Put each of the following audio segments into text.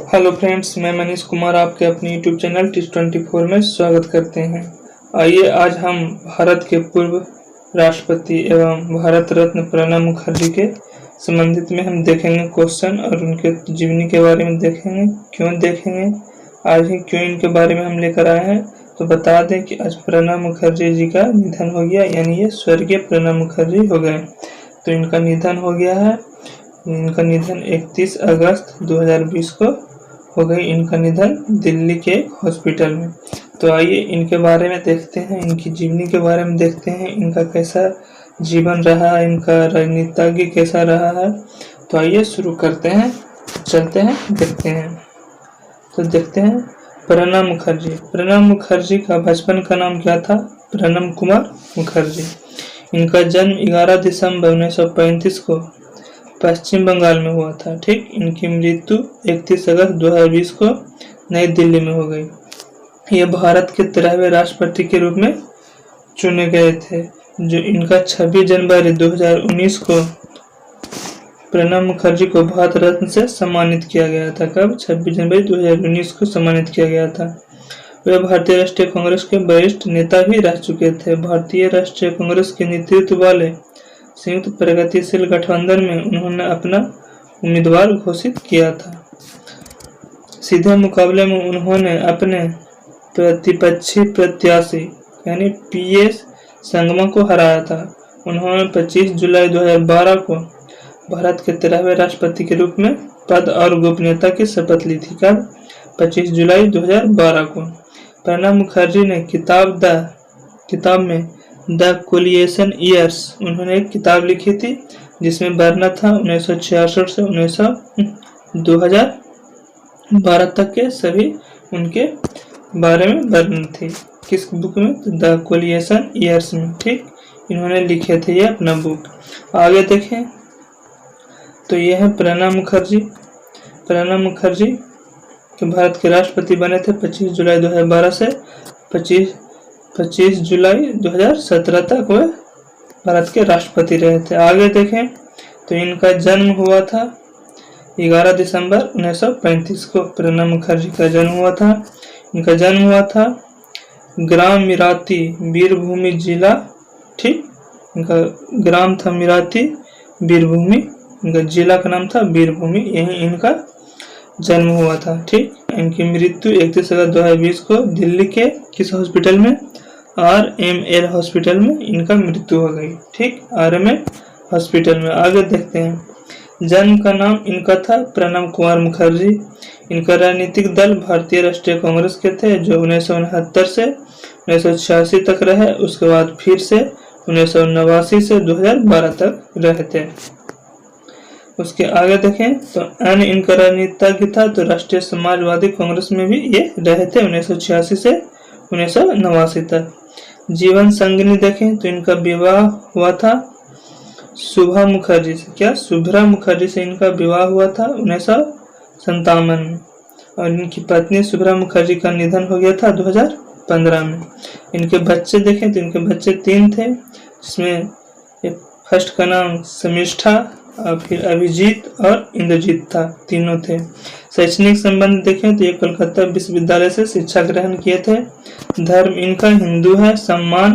Hello friends, मैं मनीष कुमार आपके अपने यूट्यूब चैनल टिच24 में स्वागत करते हैं। आइए आज हम भारत के पूर्व राष्ट्रपति एवं भारत रत्न प्रणब मुखर्जी के संबंधित में हम देखेंगे क्वेश्चन और उनके जीवनी के बारे में देखेंगे। आज ही क्यों इनके बारे में हम लेकर आए हैं। तो बता दें कि आज प्रणब मुखर्जी जी का निधन हो गया, यानी ये स्वर्गीय प्रणब मुखर्जी हो गए। तो इनका निधन हो गया है। इनका निधन 31 अगस्त 2020 को हो गई। इनका निधन दिल्ली के हॉस्पिटल में। तो आइए इनके बारे में देखते हैं, इनकी जीवनी के बारे में देखते हैं, इनका कैसा जीवन रहा, इनका राजनीतिज्ञ कैसा रहा है। तो आइए शुरू करते हैं, चलते हैं, देखते हैं। तो देखते हैं प्रणब मुखर्जी। प्रणब मुखर्जी का बचपन का नाम क्या था? प्रणब कुमार मुखर्जी। इनका जन्म 11 दिसंबर 1935 को पश्चिम बंगाल में हुआ था। ठीक, इनकी मृत्यु 31 अगस्त 2020 को नई दिल्ली में हो गई। ये भारत के 13वें राष्ट्रपति के रूप में चुने गए थे। जो इनका 26 जनवरी 2019 को प्रणब मुखर्जी को भारत रत्न से सम्मानित किया गया था। कब? 26 जनवरी 2019 को सम्मानित किया गया था। वे भारतीय राष्ट्रीय कांग्रेस के वरिष्ठ नेता भी रह चुके थे। भारतीय राष्ट्रीय कांग्रेस के नेतृत्व वाले संयुक्त प्रगतिशील गठबंधन में उन्होंने अपना उम्मीदवार घोषित किया था। सीधे मुकाबले में उन्होंने अपने प्रतिपक्षी प्रत्याशी यानी पीएस संगमा को हराया था। उन्होंने 25 जुलाई 2012 को भारत के 13वें राष्ट्रपति के रूप में पद और गोपनीयता की शपथ ली थी। कब? 25 जुलाई 2012 को। प्रणब मुखर्जी ने किताब में द कोलिएशन ईयर्स उन्होंने एक किताब लिखी थी, जिसमें वर्णन था 1966 से 2012 तक के सभी उनके बारे में वर्णन थी। किस बुक में? द कोलिएशन ईयर्स में। ठीक, इन्होंने लिखे थे ये अपना बुक। आगे देखें तो ये है प्रणब मुखर्जी। प्रणब मुखर्जी के भारत के राष्ट्रपति बने थे 25 जुलाई 2012 से 25 जुलाई 2017 तक वह भारत के राष्ट्रपति रहे थे। आगे देखें तो इनका जन्म हुआ था 11 दिसंबर 1935 को। प्रणब मुखर्जी का जन्म हुआ था। इनका जन्म हुआ था ग्राम मिराती, वीरभूमि जिला। ठीक, इनका ग्राम था मिराती, वीरभूमि, इनका जिला का नाम था वीरभूमि। यही इनका जन्म हुआ था। ठीक, इनकी मृत्यु 31 अगस्त 2020 को दिल्ली के किस हॉस्पिटल में? RML हॉस्पिटल में इनका मृत्यु हो गई। ठीक, RML हॉस्पिटल में। आगे देखते हैं। जन्म का नाम इनका था प्रणब कुमार मुखर्जी। इनका राजनीतिक दल भारतीय राष्ट्रीय कांग्रेस के थे, जो 1969 से 1986 तक रहे। उसके बाद फिर से 1989 से 2012 तक रहे थे। उसके आगे देखें तो अन्य इनका राजनीतिज्ञ था तो राष्ट्रीय समाजवादी कांग्रेस में भी ये रहे थे 1986 से 1989 तक। जीवन संगिनी देखें तो इनका विवाह हुआ था शुभा मुखर्जी से। क्या? शुभ्रा मुखर्जी से इनका विवाह हुआ था 1957 में। और इनकी पत्नी शुभ्रा मुखर्जी का निधन हो गया था 2015 में। इनके बच्चे देखें तो इनके बच्चे 3 थे, जिसमें फर्स्ट का नाम शमिष्ठा और फिर अभिजीत और इंद्रजीत था, तीनों थे। शैक्षणिक संबंध देखें तो ये कोलकाता विश्वविद्यालय से शिक्षा ग्रहण किए थे। धर्म इनका हिंदू है। सम्मान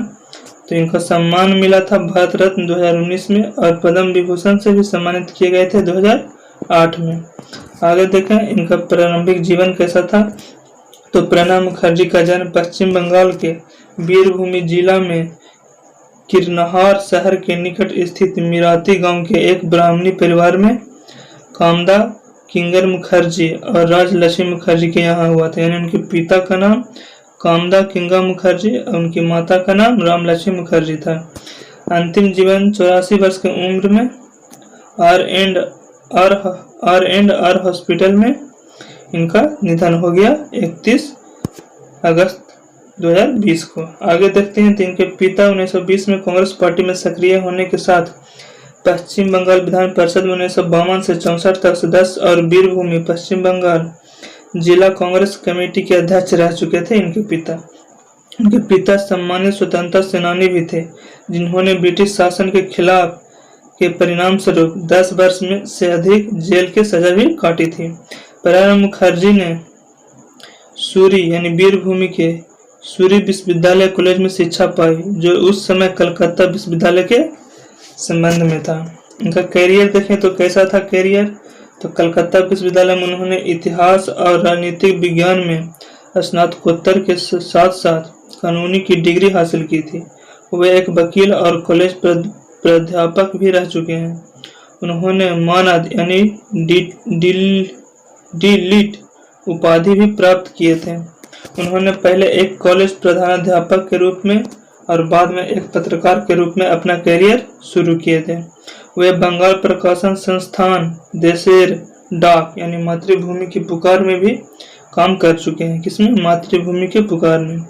तो इनको सम्मान मिला था भारत रत्न 2019 में और पद्म विभूषण से भी सम्मानित किए गए थे 2008 में। आगे देखें इनका प्रारंभिक जीवन कैसा था। तो प्रणब मुखर्जी का जन्म पश्चिम बंगाल के वीरभूमि जिला में किरनहार शहर के निकट स्थित मिराती गांव के एक ब्राह्मणी परिवार में कामदा किंगर मुखर्जी और राजलक्ष्मी मुखर्जी के यहाँ हुआ था। यानी उनके पिता का नाम कामदा किंगा मुखर्जी और उनकी माता का नाम रामलक्ष्मी मुखर्जी था। अंतिम जीवन 84 वर्ष की उम्र में R&R हॉस्पिटल में इनका निधन हो गया 31 अगस्त 2020 को। आगे देखते हैं तो इनके पिता 1920 में कांग्रेस पार्टी में सक्रिय होने के साथ पश्चिम बंगाल विधान परिषद में 1952 से 64 तक सदस्य और वीरभूमि पश्चिम बंगाल जिला कांग्रेस कमेटी के अध्यक्ष रह चुके थे। इनके पिता सम्मानित स्वतंत्रता सेनानी भी थे, जिन्होंने ब्रिटिश शासन के खिलाफ के परिणाम स्वरूप 10 वर्ष में से अधिक जेल की सजा भी काटी थी। प्रणब मुखर्जी ने सूरी यानी वीरभूमि के सूरी विश्वविद्यालय कॉलेज में शिक्षा पाई, जो उस समय कलकत्ता विश्वविद्यालय के संबंध में था। इनका कैरियर देखें तो कैसा था कैरियर, तो कलकत्ता विश्वविद्यालय में उन्होंने इतिहास और राजनीतिक विज्ञान में स्नातकोत्तर के साथ साथ कानूनी की डिग्री हासिल की थी। वे एक वकील और कॉलेज प्राध्यापक भी रह चुके हैं। उन्होंने मानद यानी डी.लिट उपाधि भी प्राप्त किए थे। उन्होंने पहले एक कॉलेज प्रधानाध्यापक के रूप में और बाद में एक पत्रकार के रूप में अपना करियर शुरू किए थे। वे बंगाल प्रकाशन संस्थान, देशेर डाक यानी मातृभूमि की पुकार में भी काम कर चुके हैं। किसमें? मातृभूमि के पुकार में।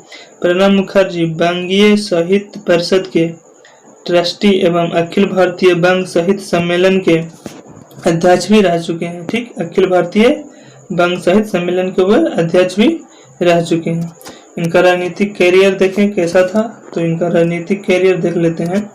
प्रणब मुखर्जी बंगीय साहित्य परिषद के ट्रस्टी एवं अखिल भारतीय बंग साहित्य सम्मेलन के अध्यक्ष भी रह चुके हैं। ठीक, अखिल भारतीय बंग साहित्य सम्मेलन के वे अध्यक्ष भी रह चुके हैं। इनका राजनीतिक कैरियर देखें कैसा था, तो इनका राजनीतिक कैरियर देख लेते हैं।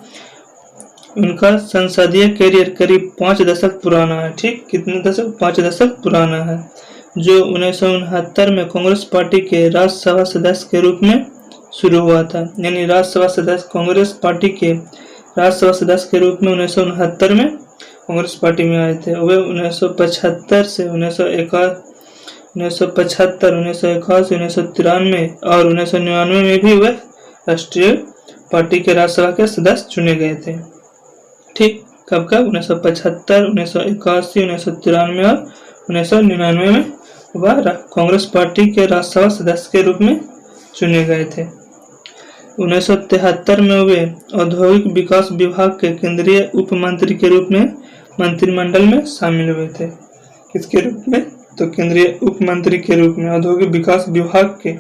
उनका संसदीय कैरियर करीब 5 दशक पुराना है। ठीक, कितने दशक? 5 दशक पुराना है, जो 1969 में कांग्रेस पार्टी के राज्यसभा सदस्य के रूप में शुरू हुआ था। यानी राज्यसभा सदस्य कांग्रेस पार्टी के राज्यसभा सदस्य के रूप में 1969 में कांग्रेस पार्टी में आए थे। वे 1975 से 1975, 1981, 1993 और 1999 में भी वे राष्ट्रीय पार्टी के राज्यसभा के सदस्य चुने गए थे। ठीक, कब कब? 1975, 1981, 1993 और 1999 में वह कांग्रेस पार्टी के राज्यसभा सदस्य के रूप में चुने गए थे। 1973 में वे औद्योगिक विकास विभाग के केंद्रीय उप मंत्री के रूप में मंत्रिमंडल में शामिल हुए थे। किसके रूप में? तो केंद्रीय उप मंत्री के रूप में, औद्योगिक विकास विभाग के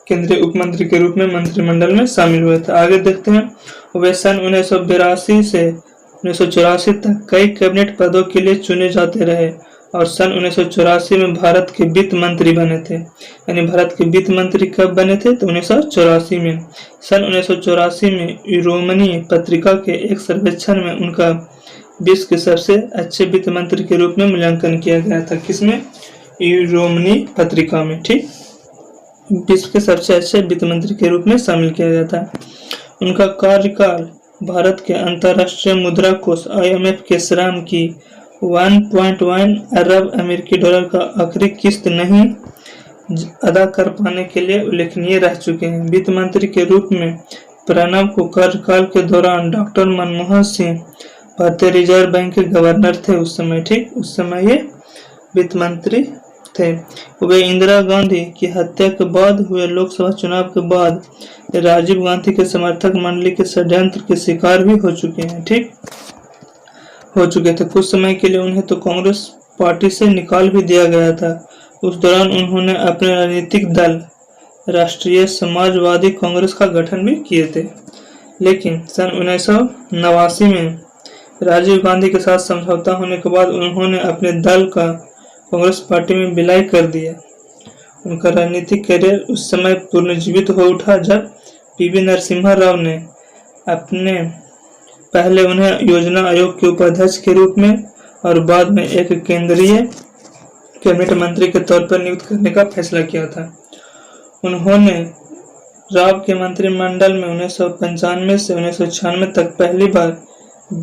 केंद्रीय उप मंत्री के रूप में मंत्रिमंडल में शामिल हुए थे। आगे देखते हैं। वे सन 1982 से 1984 तक कई कैबिनेट पदों के लिए चुने जाते रहे और सन 1984 में भारत के वित्त मंत्री बने थे। यानी भारत के वित्त मंत्री कब बने थे? तो 1984 में। सन 1984 में यूरोमनी पत्रिका के एक सर्वेक्षण में उनका विश्व के सबसे अच्छे वित्त मंत्री के रूप में मूल्यांकन किया गया था। किसमें? यूरोमनी पत्रिका में। ठीक, विश्व के सबसे अच्छे वित्त मंत्री के रूप में शामिल किया गया था। उनका कार्यकाल भारत के अंतर्राष्ट्रीय मुद्रा कोष IMF के ऋण की 1.1 अरब अमेरिकी डॉलर का आखिरी किस्त नहीं अदा कर पाने के लिए उल्लेखनीय रह चुके हैं। वित्त मंत्री के रूप में प्रणब को कार्यकाल के दौरान डॉक्टर मनमोहन सिंह भारतीय रिजर्व बैंक के गवर्नर थे उस समय। ठीक, उस समय ये वित्त मंत्री थे। वे इंदिरा गांधी की हत्या के बाद हुए लोकसभा चुनाव के बाद राजीव गांधी के समर्थक मंडली के षड्यंत्र के शिकार भी हो चुके हैं। ठीक, हो चुके थे। कुछ समय के लिए उन्हें तो कांग्रेस पार्टी से निकाल भी दिया गया था। उस दौरान उन्होंने अपने राजनीतिक दल राष्ट्रीय समाजवादी कांग्रेस का गठन भी किए थे, लेकिन सन 1989 में राजीव गांधी के साथ समझौता होने के बाद उन्होंने अपने दल का कांग्रेस पार्टी में विलय कर दिया। उनका राजनीतिक करियर उस समय पुनर्जीवित हो उठा जब पीवी नरसिम्हा राव ने अपने पहले उन्हें योजना आयोग के उपाध्यक्ष के रूप में और बाद में एक केंद्रीय कैबिनेट मंत्री के तौर पर नियुक्त करने का फैसला किया था। उन्होंने राव के मंत्रिमंडल में 1995 से 1996 तक पहली बार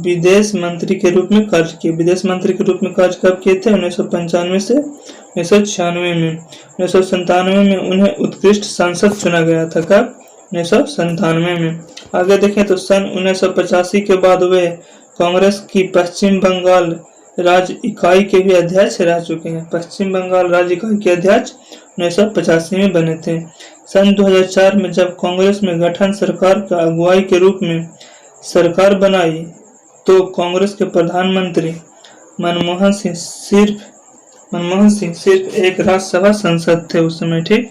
विदेश मंत्री के रूप में कार्य किए। विदेश मंत्री के रूप में कार्य कब किए थे? 1995 से 1996 में। 1997 में उन्हें उत्कृष्ट सांसद चुना गया था। कब? 1997 में। आगे देखें तो सन 1985 के बाद वे कांग्रेस की पश्चिम बंगाल राज्य इकाई के भी अध्यक्ष रह चुके हैं। पश्चिम बंगाल राज्य इकाई के अध्यक्ष 1985 में बने थे। सन 2004 में जब कांग्रेस में गठन सरकार का अगुवाई के रूप में सरकार बनाई तो कांग्रेस के प्रधानमंत्री मनमोहन सिंह सिर्फ एक राज्यसभा सांसद थे उस समय। ठीक,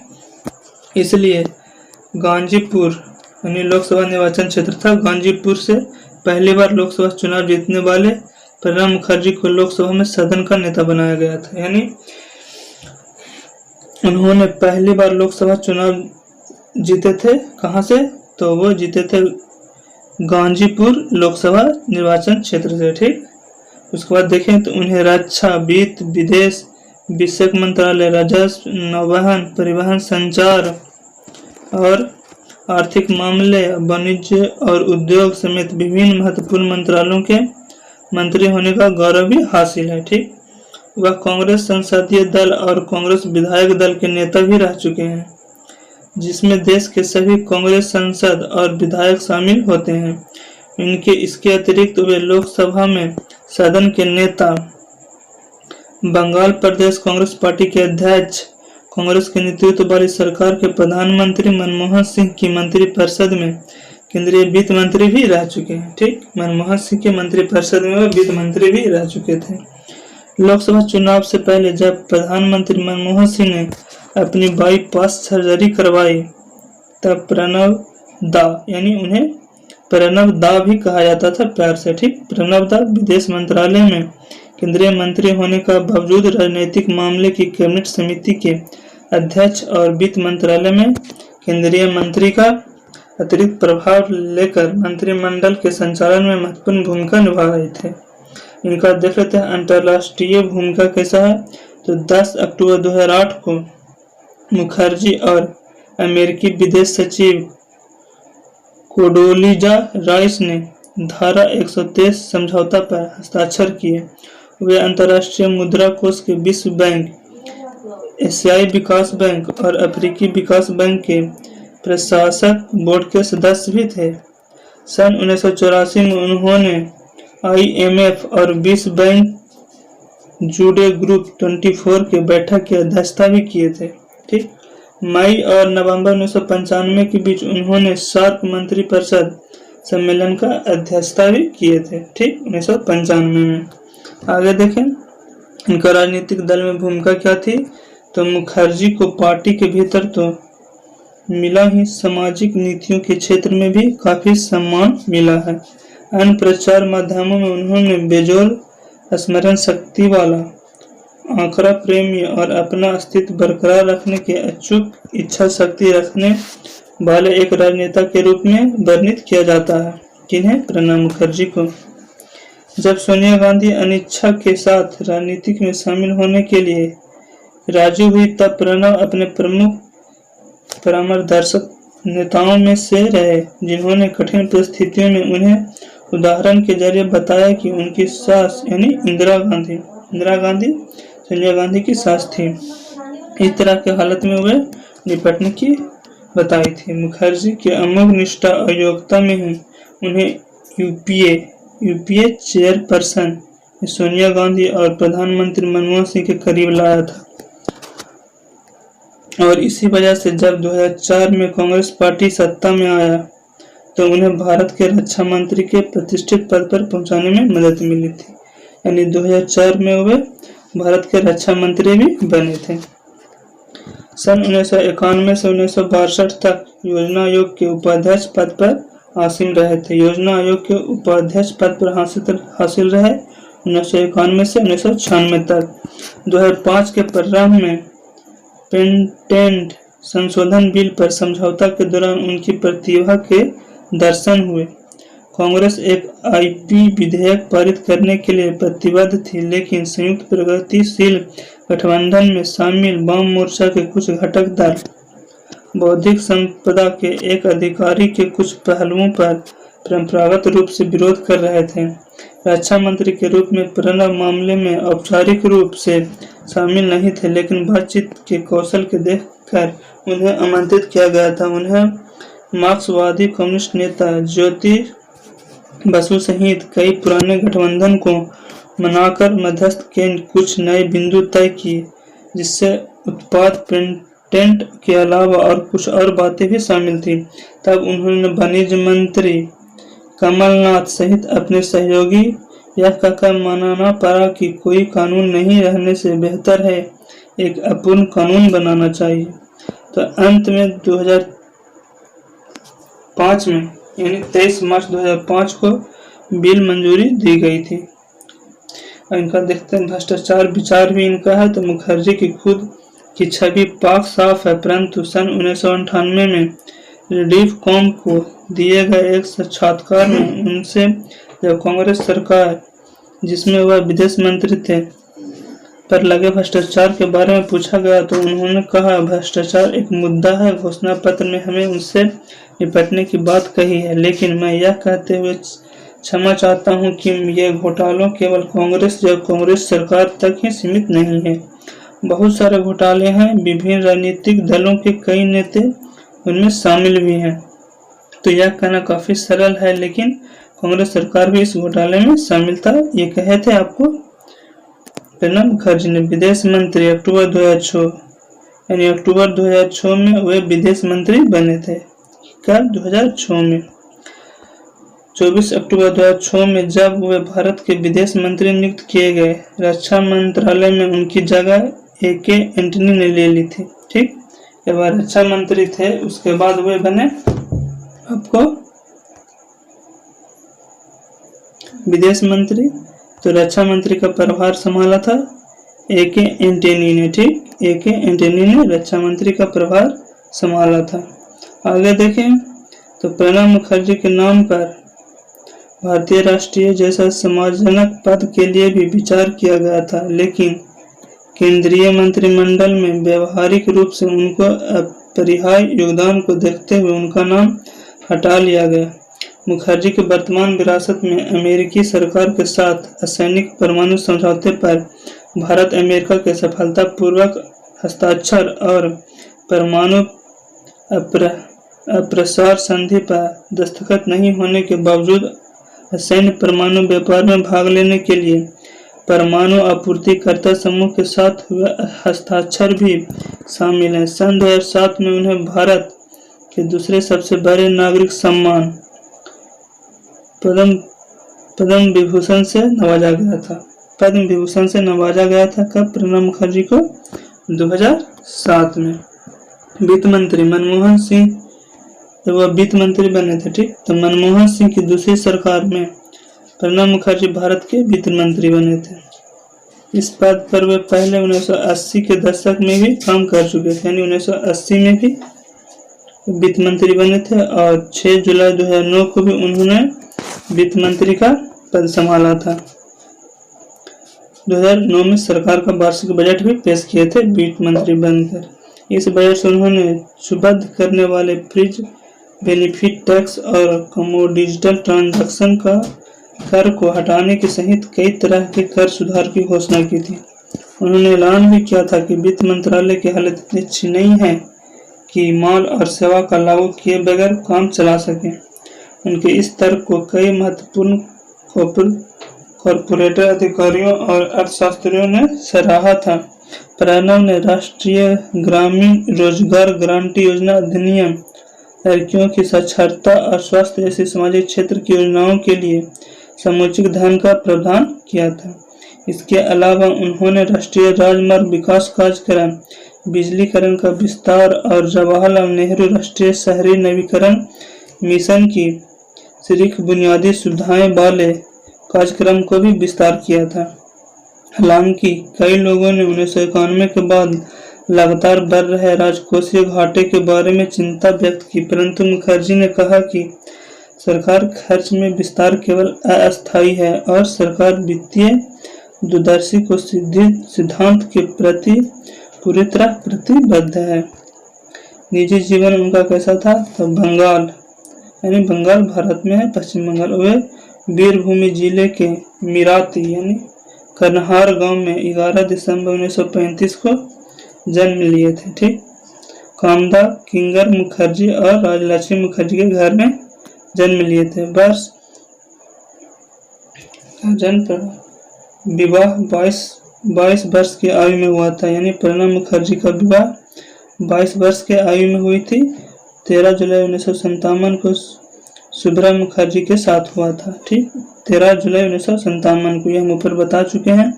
इसलिए गाजीपुर यानी लोकसभा निर्वाचन क्षेत्र था। गाजीपुर से पहली बार लोकसभा चुनाव जीतने वाले प्रणब मुखर्जी को लोकसभा में सदन का नेता बनाया गया था। यानी उन्होंने पहली बार लोकसभा चुनाव जीते थे। कहां से? तो वो जीते थे गाजीपुर लोकसभा निर्वाचन क्षेत्र से। ठीक, उसके बाद देखें तो उन्हें रक्षा, वित्त, विदेश, वित्त मंत्रालय, राजस्व, नौवहन, परिवहन, संचार और आर्थिक मामले, वाणिज्य और उद्योग समेत विभिन्न महत्वपूर्ण मंत्रालयों के मंत्री होने का गौरव भी हासिल है। ठीक, वह कांग्रेस संसदीय दल और कांग्रेस विधायक दल के नेता भी रह चुके हैं, जिसमें देश के सभी कांग्रेस सांसद और विधायक शामिल होते हैं। इसके अतिरिक्त वे लोकसभा में सदन के नेता, बंगाल प्रदेश कांग्रेस पार्टी के अध्यक्ष, कांग्रेस के नेतृत्व वाली सरकार के प्रधानमंत्री मनमोहन सिंह की मंत्रिपरिषद में केंद्रीय वित्त मंत्री भी रह चुके हैं। ठीक, मनमोहन सिंह के मंत्रिपरिषद में वह वित्त मंत्री भी रह चुके थे। लोकसभा चुनाव से पहले जब प्रधानमंत्री मनमोहन सिंह ने अपनी बाईपास सर्जरी करवाई, तब प्रणब दा, यानी उन्हें प्रणब दा भी कहा जाता था प्यार से। ठीक, प्रणब दा विदेश मंत्रालय में केंद्रीय मंत्री होने का बावजूद राजनीतिक मामले की कैबिनेट समिति के अध्यक्ष और वित्त मंत्रालय में केंद्रीय मंत्री का अतिरिक्त प्रभाव लेकर मंत्रिमंडल के संचालन में महत्वपूर्ण भूमिका निभा रहे थे। इनका देख लेते हैं अंतर्राष्ट्रीय भूमिका कैसा है। तो 10 अक्टूबर 2008 को मुखर्जी और अमेरिकी विदेश सचिव कोडोलीजा राइस ने धारा 123 समझौता पर हस्ताक्षर किए। वे अंतर्राष्ट्रीय मुद्रा कोष के विश्व बैंक, एशियाई विकास बैंक और अफ्रीकी विकास बैंक के प्रशासक बोर्ड के सदस्य भी थे। सन 1984 में उन्होंने IMF और विश्व बैंक जुड़े ग्रुप 24 के बैठक की अध्यक्षता भी किए थे। ठीक, मई और नवंबर 1995 के बीच उन्होंने सार्क मंत्रिपरिषद सम्मेलन का अध्यक्षता भी किए थे। ठीक, 1995 में। आगे देखें इनका राजनीतिक दल में भूमिका क्या थी। तो मुखर्जी को पार्टी के भीतर तो मिला ही, सामाजिक नीतियों के क्षेत्र में भी काफी सम्मान मिला है। अन्य प्रचार माध्यमों में उन्होंने बेजोड़ स्मरण शक्ति वाला, आंकड़ा प्रेमी और अपना अस्तित्व बरकरार रखने की अचूक इच्छा शक्ति रखने वाले एक राजनेता के रूप में वर्णित किया जाता है। किन्हें? प्रणब मुखर्जी को। जब सोनिया गांधी अनिच्छा के साथ राजनीति में शामिल होने के लिए राजी हुई, तब प्रणब अपने प्रमुख परामर्शदर्शक नेताओं में से रहे, जिन्होंने कठिन परिस्थितियों में उन्हें उदाहरण के जरिए बताया कि उनकी सास यानी इंदिरा गांधी सोनिया गांधी की सास थी। इस तरह के हालत में वे निपटने की बताई थी। मुखर्जी के अमोघ निष्ठा और योग्यता में ही उन्हें यूपीए चेयरपर्सन सोनिया गांधी और प्रधानमंत्री मनमोहन सिंह के करीब लाया था। और इसी वजह से जब 2004 में कांग्रेस पार्टी सत्ता में आया, तो उन्हें भारत के रक्षा मंत्री के प्रतिष्ठित पद पर पहुंचाने में मदद मिली थी। यानी 2004 में वे भारत के रक्षा मंत्री भी बने थे। सन 1991 से 1962 तक योजना आयोग के उपाध्यक्ष पद पर हासिल रहे थे। योजना आयोग के उपाध्यक्ष पद पर हासिल रहे 1991 से 1996 तक। 2005 के प्रारंभ में पेटेंट संशोधन बिल पर समझौता के दौरान उनकी प्रतिभा के दर्शन हुए। कांग्रेस एक आईपी विधेयक पारित करने के लिए प्रतिबद्ध थी, लेकिन संयुक्त प्रगतिशील गठबंधन में शामिल वाम मोर्चा के कुछ घटक दल बौद्धिक संपदा के एक अधिकारी के कुछ पहलुओं पर परंपरागत रूप से विरोध कर रहे थे। रक्षा मंत्री के रूप में प्रणब मामले में औपचारिक रूप से शामिल नहीं थे, लेकिन बातचीत के कौशल के देखकर उन्हें आमंत्रित किया गया था। उन्हें मार्क्सवादी कम्युनिस्ट नेता ज्योति बसु सहित कई पुराने गठबंधन को मनाकर मध्यस्थ के कुछ नए बिंदु तय किए, जिससे उत्पाद पेटेंट के अलावा और कुछ और बातें भी शामिल थी। तब उन्होंने वाणिज्य मंत्री कमलनाथ सहित अपने सहयोगी यह कहकर मानना पड़ा कि कोई कानून नहीं रहने से बेहतर है एक अपूर्ण कानून बनाना चाहिए। तो अंत में 2005 में यानी 23 मार्च 2005 को बिल मंजूरी दी गई थी। इनका देखते हैं भ्रष्टाचार विचार भी इनका है। तो मुखर्जी की खुद की छवि पाक साफ है, परंतु सन 1998 में रिलीफ कॉम को दिए गए एक साक्षात्कार में उनसे जब कांग्रेस सरकार जिसमें वह विदेश मंत्री थे पर लगे भ्रष्टाचार के बारे में पूछा गया तो उन्होंने कहा, भ्रष्टाचार एक मुद्दा है। घोषणा पत्र में हमें उनसे निपटने की बात कही है, लेकिन मैं यह कहते हुए क्षमा चाहता हूं कि ये घोटालों केवल कांग्रेस या कांग्रेस सरकार तक ही सीमित नहीं है। बहुत सारे घोटाले हैं, विभिन्न राजनीतिक दलों के कई नेता उनमें शामिल भी हैं। तो यह कहना काफी सरल है, लेकिन कांग्रेस सरकार भी इस घोटाले में शामिल था, ये कहे थे आपको प्रणब मुखर्जी ने। विदेश मंत्री अक्टूबर 2006, यानी अक्टूबर 2006 में वे विदेश मंत्री बने थे। कब? 2006 में। 24 अक्टूबर 2006 में जब वे भारत के विदेश मंत्री नियुक्त किए गए, रक्षा मंत्रालय में उनकी जगह AK एंटनी ने ले ली थी। ठीक, एक बार रक्षा मंत्री थे, उसके बाद वे बने आपको विदेश मंत्री। तो रक्षा मंत्री का प्रभार संभाला था AK एंटनी ने। ठीक, AK एंटनी ने रक्षा मंत्री का प्रभार संभाला था। आगे देखें तो प्रणब मुखर्जी के नाम पर भारतीय राष्ट्रीय जैसा सम्मानजनक पद के लिए भी विचार किया गया था, लेकिन केंद्रीय मंत्रिमंडल में व्यवहारिक रूप से उनको अपरिहार्य योगदान को देखते हुए उनका नाम हटा लिया गया। मुखर्जी के वर्तमान विरासत में अमेरिकी सरकार के साथ असैनिक परमाणु समझौते पर भारत अमेरिका के सफलतापूर्वक हस्ताक्षर और परमाणु अप्रसार संधि पर दस्तखत नहीं होने के बावजूद असैन्य परमाणु व्यापार में भाग लेने के लिए परमाणु आपूर्तिकर्ता समूह के साथ हुए हस्ताक्षर भी शामिल हैं। सन 2007 में उन्हें भारत के दूसरे सबसे बड़े नागरिक सम्मान पद्म विभूषण से नवाजा गया था। पद्म विभूषण से नवाजा गया था कब? प्रणब मुखर्जी को 2007 में। वित्त मंत्री मनमोहन सिंह जब वह वित्त मंत्री बने थे, ठीक, तो मनमोहन सिंह की दूसरी सरकार में प्रणब मुखर्जी भारत के वित्त मंत्री बने थे। इस पद पर वे पहले 1980 के दशक में भी काम कर चुके थे, यानी 1980 में भी वित्त मंत्री बने थे और 6 जुलाई 2009 को भी उन्होंने वित्त मंत्री का पद संभाला था। 2009 में सरकार का वार्षिक बजट भी पेश किए थे वित्त मंत्री बनकर। इस बजट से उन्होंने सुबद्ध करने वाले फ्रिज बेनिफिट टैक्स और कमोडिटी ट्रांजैक्शन का कर को हटाने के सहित कई तरह के कर सुधार की घोषणा की थी। उन्होंने ऐलान भी किया था कि वित्त मंत्रालय की हालत इतनी अच्छी नहीं है कि माल और सेवा का लागू किए बगैर काम चला सके। उनके इस तर्क को कई महत्वपूर्ण कॉर्पोरेट अधिकारियों और अर्थशास्त्रियों ने सराहा था। प्रणब ने राष्ट्रीय ग्रामीण रोजगार गारंटी योजना अधिनियम, लड़कियों की साक्षरता और स्वास्थ्य जैसी सामाजिक क्षेत्र की योजनाओं के लिए समुचित धन का प्रावधान किया था। इसके अलावा उन्होंने राष्ट्रीय राजमार्ग विकास कार्यक्रम, बिजलीकरण का विस्तार और जवाहरलाल नेहरू राष्ट्रीय शहरी नवीकरण मिशन की शरीक बुनियादी सुविधाएं वाले कार्यक्रम को भी विस्तार किया था। हालांकि कई लोगों ने 1991 के बाद लगातार बढ़ रहे राजकोषीय घाटे के बारे में चिंता व्यक्त की, परंतु मुखर्जी ने कहा कि सरकार खर्च में विस्तार केवल अस्थायी है और सरकार वित्तीय दूरदर्शी को सिद्धांत के प्रति पूरी तरह प्रतिबद्ध है। निजी जीवन उनका कैसा था? तो बंगाल, यानी बंगाल भारत में है, पश्चिम बंगाल। वे वीरभूमि जिले के मिराती यानी कन्हार गांव में 11 दिसंबर 1935 को जन्म लिए थे। ठीक, कामदा किंगर मुखर्जी और राजलक्ष्मी मुखर्जी के घर में जन्म लिए थे। वर्ष विवाह 22 वर्ष की आयु में हुआ था, यानी प्रणब मुखर्जी का विवाह 22 वर्ष के आयु में हुई थी। 13 जुलाई 1957 को सुभ्रा मुखर्जी के साथ हुआ था। ठीक, 13 जुलाई 1957 को, यह हम ऊपर बता चुके हैं।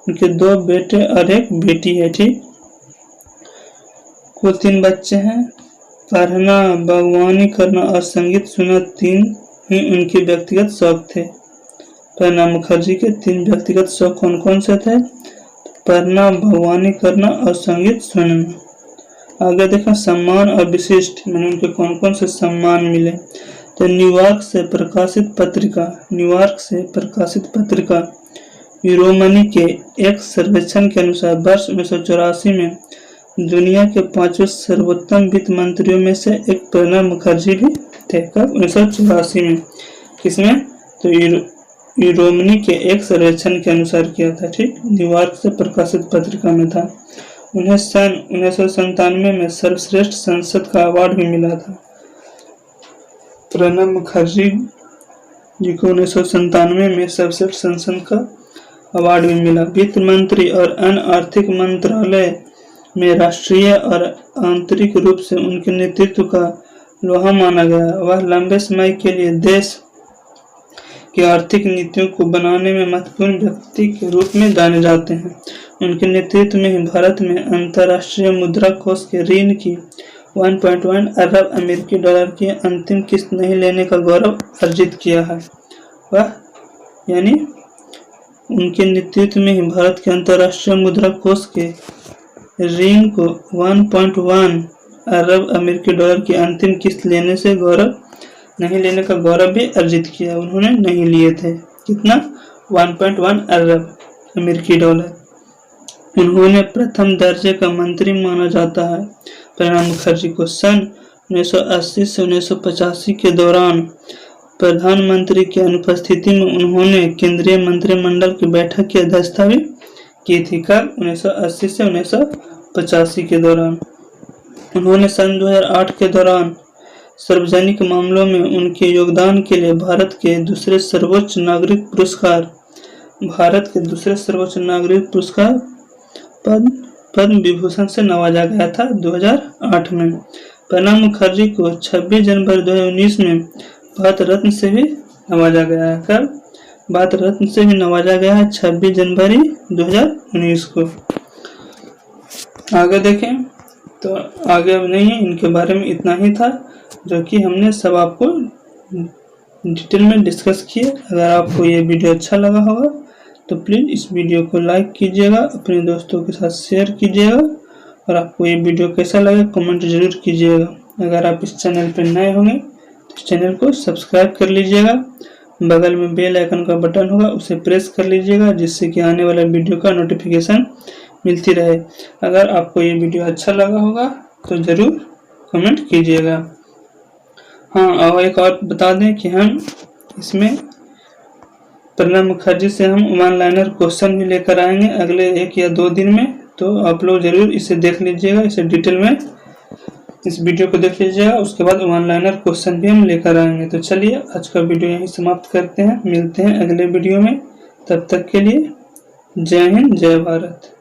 उनके 2 बेटे और 1 बेटी है। ठीक, कुल 3 बच्चे हैं। पढ़ना, बागवानी करना और संगीत सुनना 3 ही उनके व्यक्तिगत शौक थे। प्रणब मुखर्जी के 3 व्यक्तिगत शौक कौन कौन से थे? पढ़ना, बागवानी करना और संगीत सुनना। आगे देखा सम्मान और विशिष्ट, मैंने उनके कौन कौन से सम्मान मिले। तो न्यूयॉर्क से प्रकाशित पत्रिका यूरोमनी के एक सर्वेक्षण के अनुसार वर्ष 1984 में दुनिया के 5वें सर्वोत्तम वित्त मंत्रियों में से एक प्रणब मुखर्जी भी थे। कब? 1984 में। किसमें? तो यूरोमनी के एक सर्वेक्षण के अनुसार किया था। ठीक, न्यूयॉर्क से प्रकाशित पत्रिका में था। उन्हें सन 1997 में सर्वश्रेष्ठ संसद का अवार्ड भी मिला था। प्रणब मुखर्जी जी को 1997 में सर्वश्रेष्ठ संसद का अवार्ड भी मिला। वित्त मंत्री और अन्य आर्थिक मंत्रालय में राष्ट्रीय और आंतरिक रूप से उनके नेतृत्व का लोहा माना गया। वह लंबे समय के लिए देश की आर्थिक नीतियों को बनाने में महत्वपूर्ण व्यक्ति के रूप में जाने जाते हैं। उनके नेतृत्व में ही भारत में अंतर्राष्ट्रीय मुद्रा कोष के ऋण की 1.1 अरब अमेरिकी डॉलर की अंतिम किस्त नहीं लेने का गौरव अर्जित किया है। वह यानी उनके नेतृत्व में ही भारत के अंतर्राष्ट्रीय मुद्रा कोष के ऋण को 1.1 अरब अमेरिकी डॉलर की अंतिम किस्त लेने से नहीं लेने का गौरव भी अर्जित किया। उन्होंने नहीं लिए थे। कितना? 1.1 अरब अमेरिकी डॉलर। उन्होंने प्रथम दर्जे का मंत्री माना जाता है। प्रणब मुखर्जी को सन 1980 से 1985 के दौरान प्रधानमंत्री की अनुपस्थिति में उन्होंने केंद्रीय मंत्रिमंडल की बैठक की अध्यक्षता भी की थी। कब? 1980 से 1985 के दौरान। उन्होंने सन 2008 के दौरान सार्वजनिक मामलों में उनके योगदान के लिए भारत के दूसरे सर्वोच्च नागरिक पुरस्कार पद्म विभूषण से नवाजा गया था 2008 में। प्रणब मुखर्जी को 26 जनवरी 2019 में भारत रत्न से भी नवाजा गया है। कब? भारत रत्न से भी नवाजा गया है 26 जनवरी 2019 को। आगे देखें तो आगे अब नहीं है, इनके बारे में इतना ही था जो कि हमने सब आपको डिटेल में डिस्कस किया। अगर आपको ये वीडियो अच्छा लगा होगा तो प्लीज़ इस वीडियो को लाइक कीजिएगा, अपने दोस्तों के साथ शेयर कीजिएगा और आपको ये वीडियो कैसा लगा कमेंट जरूर कीजिएगा। अगर आप इस चैनल पर नए होंगे तो इस चैनल को सब्सक्राइब कर लीजिएगा। बगल में बेल आइकन का बटन होगा, उसे प्रेस कर लीजिएगा जिससे कि आने वाले वीडियो का नोटिफिकेशन मिलती रहे। अगर आपको ये वीडियो अच्छा लगा होगा तो ज़रूर कमेंट कीजिएगा। हाँ, और एक और बता दें कि हम इसमें प्रणब मुखर्जी से हम वन लाइनर क्वेश्चन भी लेकर आएंगे अगले 1 या 2 दिन में। तो आप लोग ज़रूर इसे देख लीजिएगा, इसे डिटेल में इस वीडियो को देख लीजिएगा। उसके बाद वन लाइनर क्वेश्चन भी हम लेकर आएंगे। तो चलिए आज का वीडियो यहीं समाप्त करते हैं, मिलते हैं अगले वीडियो में। तब तक के लिए जय हिंद, जय भारत।